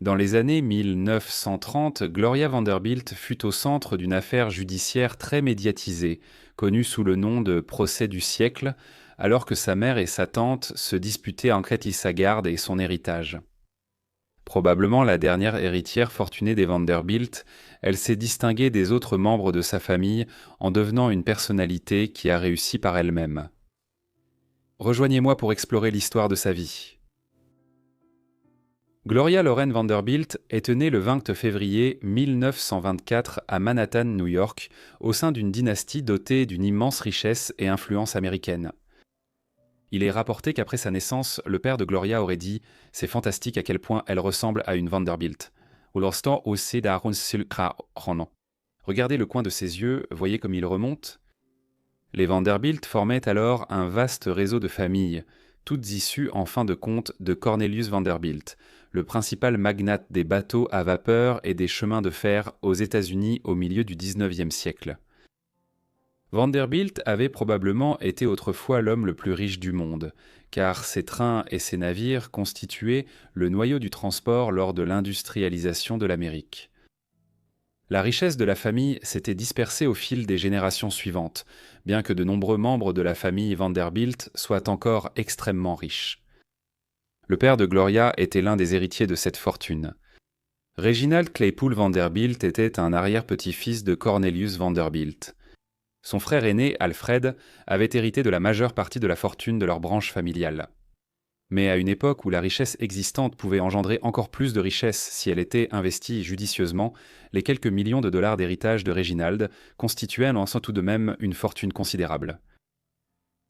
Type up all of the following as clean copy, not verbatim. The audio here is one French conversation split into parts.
Dans les années 1930, Gloria Vanderbilt fut au centre d'une affaire judiciaire très médiatisée, connue sous le nom de procès du siècle, alors que sa mère et sa tante se disputaient en sa garde et son héritage. Probablement la dernière héritière fortunée des Vanderbilt, elle s'est distinguée des autres membres de sa famille en devenant une personnalité qui a réussi par elle-même. Rejoignez-moi pour explorer l'histoire de sa vie. Gloria Loren Vanderbilt est née le 20 février 1924 à Manhattan, New York, au sein d'une dynastie dotée d'une immense richesse et influence américaine. Il est rapporté qu'après sa naissance, le père de Gloria aurait dit « C'est fantastique à quel point elle ressemble à une Vanderbilt ». Regardez le coin de ses yeux, voyez comme il remonte. Les Vanderbilt formaient alors un vaste réseau de familles, toutes issues en fin de compte de Cornelius Vanderbilt, le principal magnate des bateaux à vapeur et des chemins de fer aux États-Unis au milieu du XIXe siècle. Vanderbilt avait probablement été autrefois l'homme le plus riche du monde, car ses trains et ses navires constituaient le noyau du transport lors de l'industrialisation de l'Amérique. La richesse de la famille s'était dispersée au fil des générations suivantes, bien que de nombreux membres de la famille Vanderbilt soient encore extrêmement riches. Le père de Gloria était l'un des héritiers de cette fortune. Reginald Claypool Vanderbilt était un arrière-petit-fils de Cornelius Vanderbilt. Son frère aîné, Alfred, avait hérité de la majeure partie de la fortune de leur branche familiale. Mais à une époque où la richesse existante pouvait engendrer encore plus de richesse si elle était investie judicieusement, les quelques millions de dollars d'héritage de Reginald constituaient en soi tout de même une fortune considérable.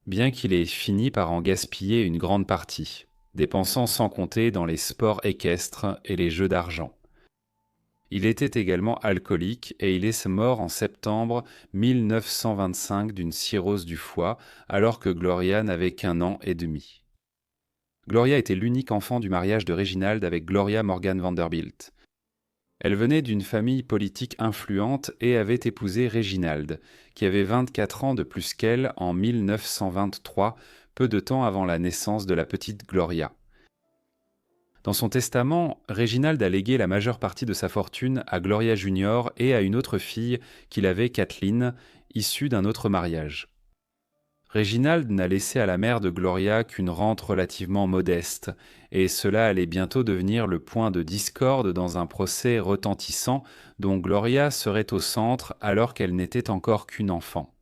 Bien qu'il ait fini par en gaspiller une grande partie, dépensant sans compter dans les sports équestres et les jeux d'argent. Il était également alcoolique et il est mort en septembre 1925 d'une cirrhose du foie alors que Gloria n'avait qu'1 an et demi. Gloria était l'unique enfant du mariage de Reginald avec Gloria Morgan Vanderbilt. Elle venait d'une famille politique influente et avait épousé Reginald, qui avait 24 ans de plus qu'elle en 1923, peu de temps avant la naissance de la petite Gloria. Dans son testament, Reginald a légué la majeure partie de sa fortune à Gloria Junior et à une autre fille qu'il avait, Kathleen, issue d'un autre mariage. Reginald n'a laissé à la mère de Gloria qu'une rente relativement modeste, et cela allait bientôt devenir le point de discorde dans un procès retentissant dont Gloria serait au centre alors qu'elle n'était encore qu'une enfant.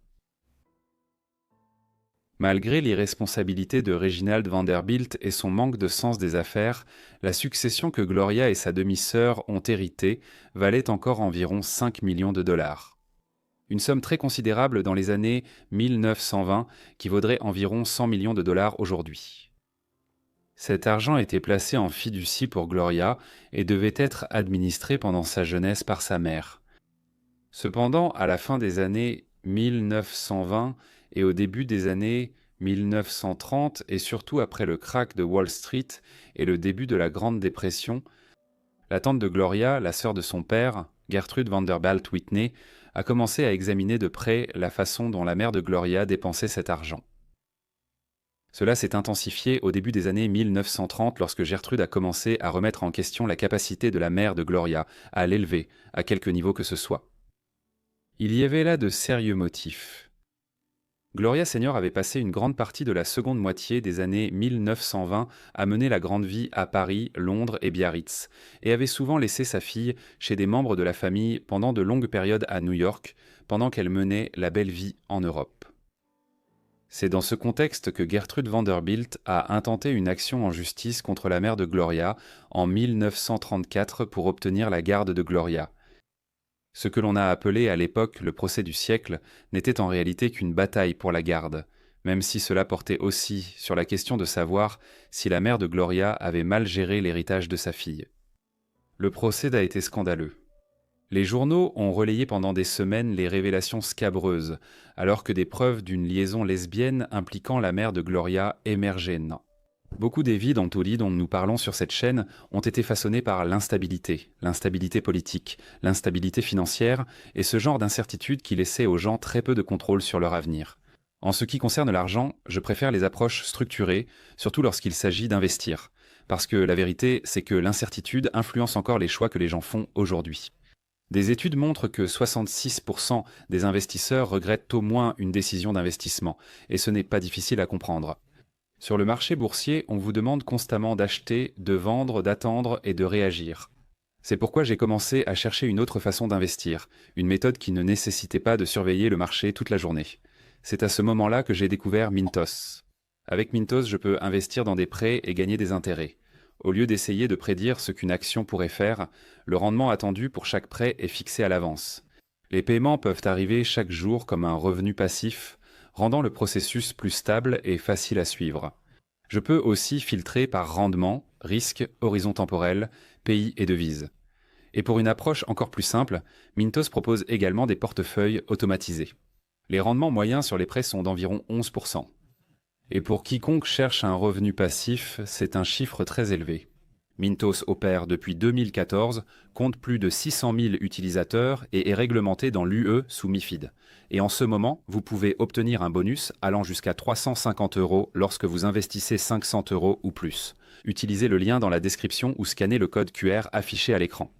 Malgré l'irresponsabilité de Reginald Vanderbilt et son manque de sens des affaires, la succession que Gloria et sa demi-sœur ont héritée valait encore environ 5 millions de dollars. Une somme très considérable dans les années 1920 qui vaudrait environ 100 millions de dollars aujourd'hui. Cet argent était placé en fiducie pour Gloria et devait être administré pendant sa jeunesse par sa mère. Cependant, à la fin des années 1920 et au début des années 1930 et surtout après le krach de Wall Street et le début de la Grande Dépression, la tante de Gloria, la sœur de son père, Gertrude Vanderbilt Whitney, a commencé à examiner de près la façon dont la mère de Gloria dépensait cet argent. Cela s'est intensifié au début des années 1930 lorsque Gertrude a commencé à remettre en question la capacité de la mère de Gloria à l'élever, à quelque niveau que ce soit. Il y avait là de sérieux motifs. Gloria Senior avait passé une grande partie de la seconde moitié des années 1920 à mener la grande vie à Paris, Londres et Biarritz, et avait souvent laissé sa fille chez des membres de la famille pendant de longues périodes à New York, pendant qu'elle menait la belle vie en Europe. C'est dans ce contexte que Gertrude Vanderbilt a intenté une action en justice contre la mère de Gloria en 1934 pour obtenir la garde de Gloria. Ce que l'on a appelé à l'époque le procès du siècle n'était en réalité qu'une bataille pour la garde, même si cela portait aussi sur la question de savoir si la mère de Gloria avait mal géré l'héritage de sa fille. Le procès a été scandaleux. Les journaux ont relayé pendant des semaines les révélations scabreuses, alors que des preuves d'une liaison lesbienne impliquant la mère de Gloria émergeaient. Beaucoup des vies d'Antoli dont nous parlons sur cette chaîne ont été façonnés par l'instabilité politique, l'instabilité financière et ce genre d'incertitude qui laissait aux gens très peu de contrôle sur leur avenir. En ce qui concerne l'argent, je préfère les approches structurées, surtout lorsqu'il s'agit d'investir. Parce que la vérité, c'est que l'incertitude influence encore les choix que les gens font aujourd'hui. Des études montrent que 66% des investisseurs regrettent au moins une décision d'investissement, et ce n'est pas difficile à comprendre. Sur le marché boursier, on vous demande constamment d'acheter, de vendre, d'attendre et de réagir. C'est pourquoi j'ai commencé à chercher une autre façon d'investir, une méthode qui ne nécessitait pas de surveiller le marché toute la journée. C'est à ce moment-là que j'ai découvert Mintos. Avec Mintos, je peux investir dans des prêts et gagner des intérêts. Au lieu d'essayer de prédire ce qu'une action pourrait faire, le rendement attendu pour chaque prêt est fixé à l'avance. Les paiements peuvent arriver chaque jour comme un revenu passif, rendant le processus plus stable et facile à suivre. Je peux aussi filtrer par rendement, risque, horizon temporel, pays et devise. Et pour une approche encore plus simple, Mintos propose également des portefeuilles automatisés. Les rendements moyens sur les prêts sont d'environ 11%. Et pour quiconque cherche un revenu passif, c'est un chiffre très élevé. Mintos opère depuis 2014, compte plus de 600 000 utilisateurs et est réglementé dans l'UE sous MiFID. Et en ce moment, vous pouvez obtenir un bonus allant jusqu'à 350 € lorsque vous investissez 500 € ou plus. Utilisez le lien dans la description ou scannez le code QR affiché à l'écran.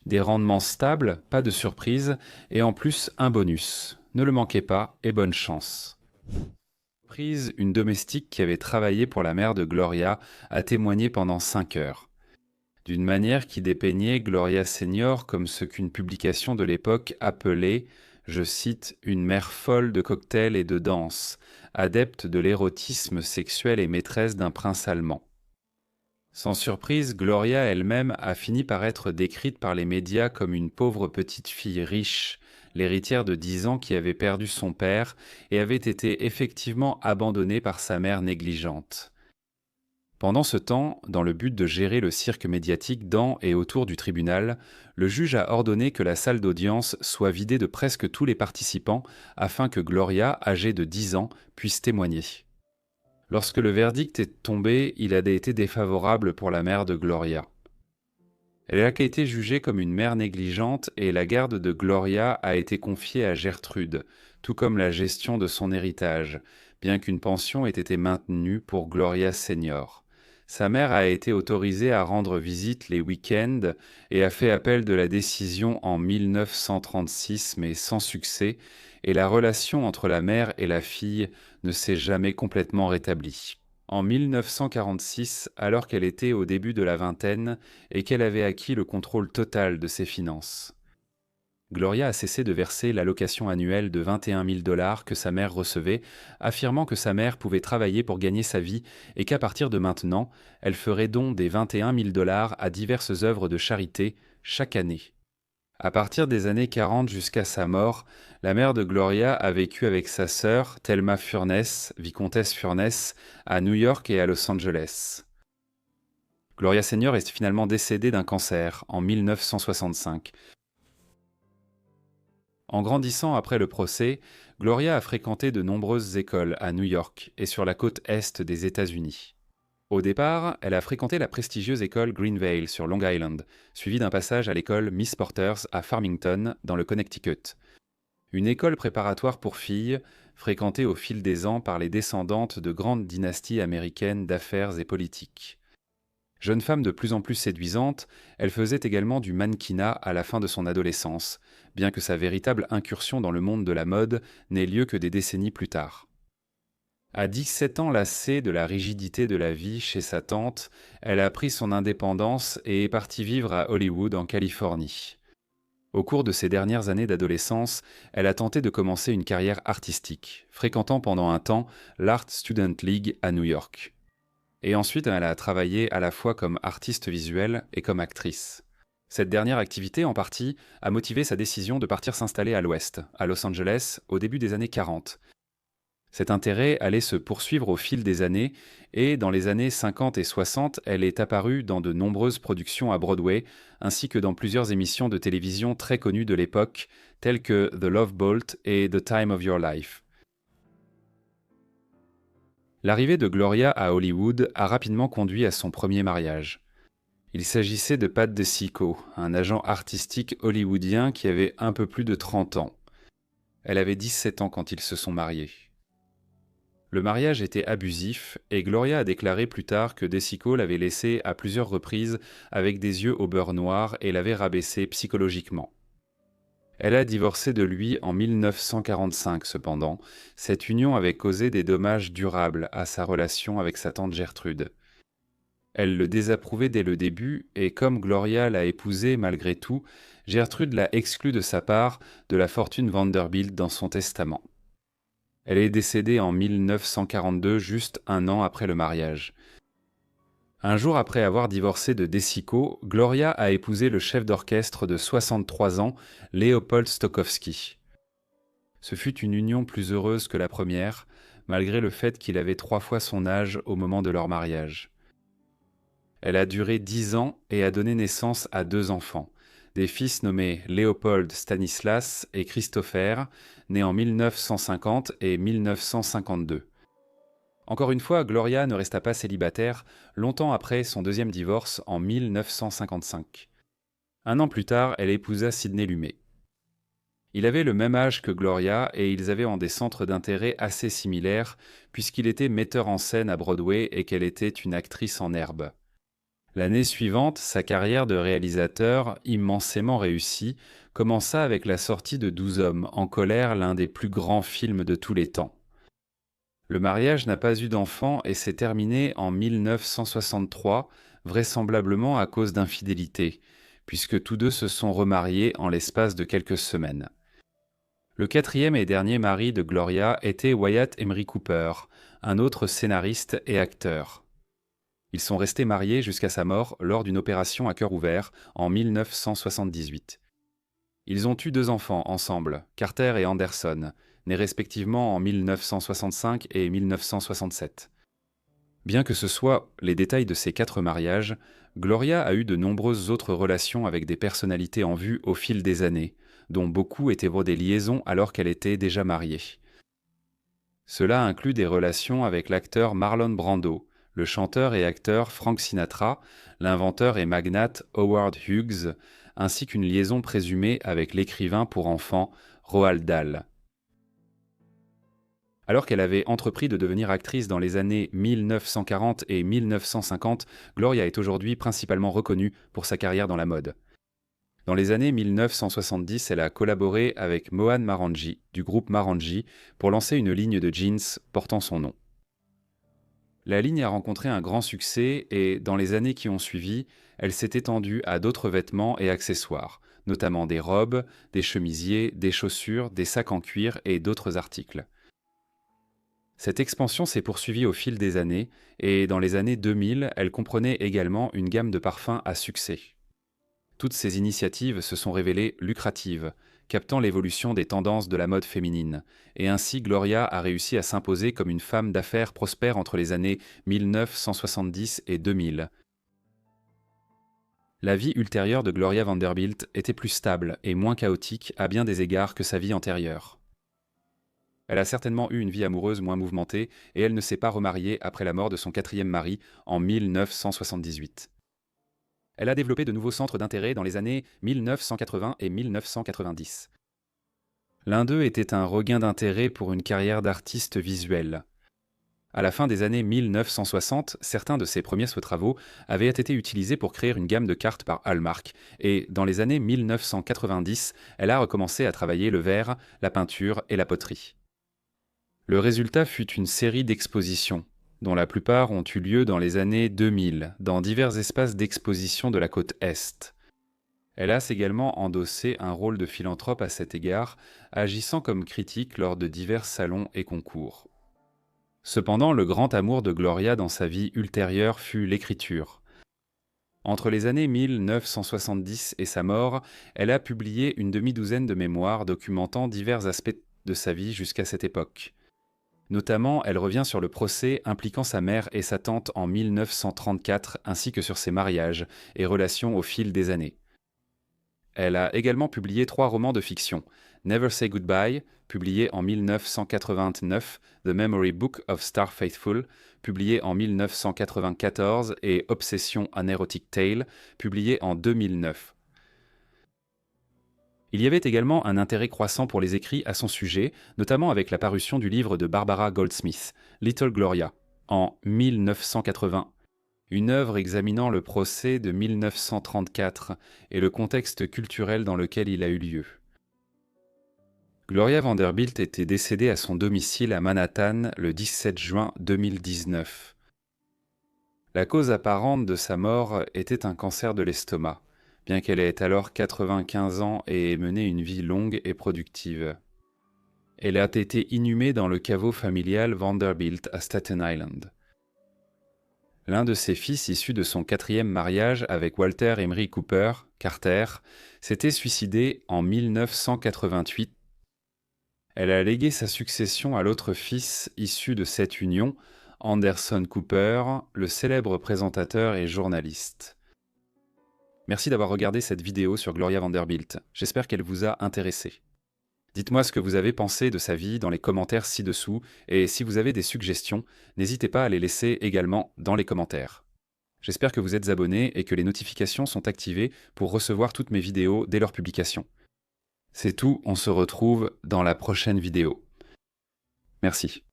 Des rendements stables, pas de surprise, et en plus un bonus. Ne le manquez pas et bonne chance. Une domestique qui avait travaillé pour la mère de Gloria a témoigné pendant 5 heures. D'une manière qui dépeignait Gloria Senior comme ce qu'une publication de l'époque appelait, je cite, une mère folle de cocktails et de danse, adepte de l'érotisme sexuel et maîtresse d'un prince allemand. Sans surprise, Gloria elle-même a fini par être décrite par les médias comme une pauvre petite fille riche, l'héritière de 10 ans qui avait perdu son père et avait été effectivement abandonnée par sa mère négligente. Pendant ce temps, dans le but de gérer le cirque médiatique dans et autour du tribunal, le juge a ordonné que la salle d'audience soit vidée de presque tous les participants afin que Gloria, âgée de 10 ans, puisse témoigner. Lorsque le verdict est tombé, il a été défavorable pour la mère de Gloria. Elle a été jugée comme une mère négligente et la garde de Gloria a été confiée à Gertrude, tout comme la gestion de son héritage, bien qu'une pension ait été maintenue pour Gloria Senior. Sa mère a été autorisée à rendre visite les week-ends et a fait appel de la décision en 1936, mais sans succès, et la relation entre la mère et la fille ne s'est jamais complètement rétablie. En 1946, alors qu'elle était au début de la vingtaine et qu'elle avait acquis le contrôle total de ses finances, Gloria a cessé de verser l'allocation annuelle de 21 000 $ que sa mère recevait, affirmant que sa mère pouvait travailler pour gagner sa vie et qu'à partir de maintenant, elle ferait don des 21 000 $ à diverses œuvres de charité chaque année. À partir des années 40 jusqu'à sa mort, la mère de Gloria a vécu avec sa sœur, Thelma Furness, vicomtesse Furness, à New York et à Los Angeles. Gloria Senior est finalement décédée d'un cancer en 1965. En grandissant après le procès, Gloria a fréquenté de nombreuses écoles à New York et sur la côte est des États-Unis. Au départ, elle a fréquenté la prestigieuse école Greenvale sur Long Island, suivie d'un passage à l'école Miss Porter's à Farmington, dans le Connecticut. Une école préparatoire pour filles, fréquentée au fil des ans par les descendantes de grandes dynasties américaines d'affaires et politiques. Jeune femme de plus en plus séduisante, elle faisait également du mannequinat à la fin de son adolescence, bien que sa véritable incursion dans le monde de la mode n'ait lieu que des décennies plus tard. À 17 ans lassée de la rigidité de la vie chez sa tante, elle a pris son indépendance et est partie vivre à Hollywood, en Californie. Au cours de ses dernières années d'adolescence, elle a tenté de commencer une carrière artistique, fréquentant pendant un temps l'Art Student League à New York. Et ensuite, elle a travaillé à la fois comme artiste visuelle et comme actrice. Cette dernière activité, en partie, a motivé sa décision de partir s'installer à l'Ouest, à Los Angeles, au début des années 40. Cet intérêt allait se poursuivre au fil des années, et dans les années 50 et 60, elle est apparue dans de nombreuses productions à Broadway, ainsi que dans plusieurs émissions de télévision très connues de l'époque, telles que The Love Boat et The Time of Your Life. L'arrivée de Gloria à Hollywood a rapidement conduit à son premier mariage. Il s'agissait de Pat DeSico, un agent artistique hollywoodien qui avait un peu plus de 30 ans. Elle avait 17 ans quand ils se sont mariés. Le mariage était abusif et Gloria a déclaré plus tard que Desico l'avait laissée à plusieurs reprises avec des yeux au beurre noir et l'avait rabaissée psychologiquement. Elle a divorcé de lui en 1945 cependant. Cette union avait causé des dommages durables à sa relation avec sa tante Gertrude. Elle le désapprouvait dès le début et comme Gloria l'a épousé malgré tout, Gertrude l'a exclu de sa part de la fortune Vanderbilt dans son testament. Elle est décédée en 1942, juste un an après le mariage. Un jour après avoir divorcé de Desico, Gloria a épousé le chef d'orchestre de 63 ans, Leopold Stokowski. Ce fut une union plus heureuse que la première, malgré le fait qu'il avait 3 fois son âge au moment de leur mariage. Elle a duré 10 ans et a donné naissance à 2 enfants, des fils nommés Léopold Stanislas et Christopher, nés en 1950 et 1952. Encore une fois, Gloria ne resta pas célibataire longtemps après son deuxième divorce en 1955. Un an plus tard, elle épousa Sidney Lumet. Il avait le même âge que Gloria et ils avaient en des centres d'intérêt assez similaires puisqu'il était metteur en scène à Broadway et qu'elle était une actrice en herbe. L'année suivante, sa carrière de réalisateur, immensément réussie, commença avec la sortie de 12 hommes, en colère, l'un des plus grands films de tous les temps. Le mariage n'a pas eu d'enfant et s'est terminé en 1963, vraisemblablement à cause d'infidélité, puisque tous deux se sont remariés en l'espace de quelques semaines. Le quatrième et dernier mari de Gloria était Wyatt Emery Cooper, un autre scénariste et acteur. Ils sont restés mariés jusqu'à sa mort lors d'une opération à cœur ouvert en 1978. Ils ont eu 2 enfants ensemble, Carter et Anderson, nés respectivement en 1965 et 1967. Bien que ce soit les détails de ces 4 mariages, Gloria a eu de nombreuses autres relations avec des personnalités en vue au fil des années, dont beaucoup étaient pour des liaisons alors qu'elle était déjà mariée. Cela inclut des relations avec l'acteur Marlon Brando, le chanteur et acteur Frank Sinatra, l'inventeur et magnate Howard Hughes, ainsi qu'une liaison présumée avec l'écrivain pour enfants Roald Dahl. Alors qu'elle avait entrepris de devenir actrice dans les années 1940 et 1950, Gloria est aujourd'hui principalement reconnue pour sa carrière dans la mode. Dans les années 1970, elle a collaboré avec Mohan Mahranji du groupe Mahranji pour lancer une ligne de jeans portant son nom. La ligne a rencontré un grand succès et, dans les années qui ont suivi, elle s'est étendue à d'autres vêtements et accessoires, notamment des robes, des chemisiers, des chaussures, des sacs en cuir et d'autres articles. Cette expansion s'est poursuivie au fil des années et, dans les années 2000, elle comprenait également une gamme de parfums à succès. Toutes ces initiatives se sont révélées lucratives, captant l'évolution des tendances de la mode féminine, et ainsi Gloria a réussi à s'imposer comme une femme d'affaires prospère entre les années 1970 et 2000. La vie ultérieure de Gloria Vanderbilt était plus stable et moins chaotique à bien des égards que sa vie antérieure. Elle a certainement eu une vie amoureuse moins mouvementée et elle ne s'est pas remariée après la mort de son 4e mari en 1978. Elle a développé de nouveaux centres d'intérêt dans les années 1980 et 1990. L'un d'eux était un regain d'intérêt pour une carrière d'artiste visuel. À la fin des années 1960, certains de ses premiers travaux avaient été utilisés pour créer une gamme de cartes par Hallmark, et dans les années 1990, elle a recommencé à travailler le verre, la peinture et la poterie. Le résultat fut une série d'expositions, dont la plupart ont eu lieu dans les années 2000, dans divers espaces d'exposition de la côte Est. Elle a également endossé un rôle de philanthrope à cet égard, agissant comme critique lors de divers salons et concours. Cependant, le grand amour de Gloria dans sa vie ultérieure fut l'écriture. Entre les années 1970 et sa mort, elle a publié une demi-douzaine de mémoires documentant divers aspects de sa vie jusqu'à cette époque. Notamment, elle revient sur le procès impliquant sa mère et sa tante en 1934, ainsi que sur ses mariages et relations au fil des années. Elle a également publié 3 romans de fiction, Never Say Goodbye, publié en 1989, The Memory Book of Star Faithful, publié en 1994, et Obsession, An Erotic Tale, publié en 2009. Il y avait également un intérêt croissant pour les écrits à son sujet, notamment avec la parution du livre de Barbara Goldsmith, Little Gloria, en 1980, une œuvre examinant le procès de 1934 et le contexte culturel dans lequel il a eu lieu. Gloria Vanderbilt était décédée à son domicile à Manhattan le 17 juin 2019. La cause apparente de sa mort était un cancer de l'estomac, bien qu'elle ait alors 95 ans et ait mené une vie longue et productive. Elle a été inhumée dans le caveau familial Vanderbilt à Staten Island. L'un de ses fils, issu de son 4e mariage avec Walter Emery Cooper, Carter, s'était suicidé en 1988. Elle a légué sa succession à l'autre fils issu de cette union, Anderson Cooper, le célèbre présentateur et journaliste. Merci d'avoir regardé cette vidéo sur Gloria Vanderbilt. J'espère qu'elle vous a intéressé. Dites-moi ce que vous avez pensé de sa vie dans les commentaires ci-dessous, et si vous avez des suggestions, n'hésitez pas à les laisser également dans les commentaires. J'espère que vous êtes abonnés et que les notifications sont activées pour recevoir toutes mes vidéos dès leur publication. C'est tout, on se retrouve dans la prochaine vidéo. Merci.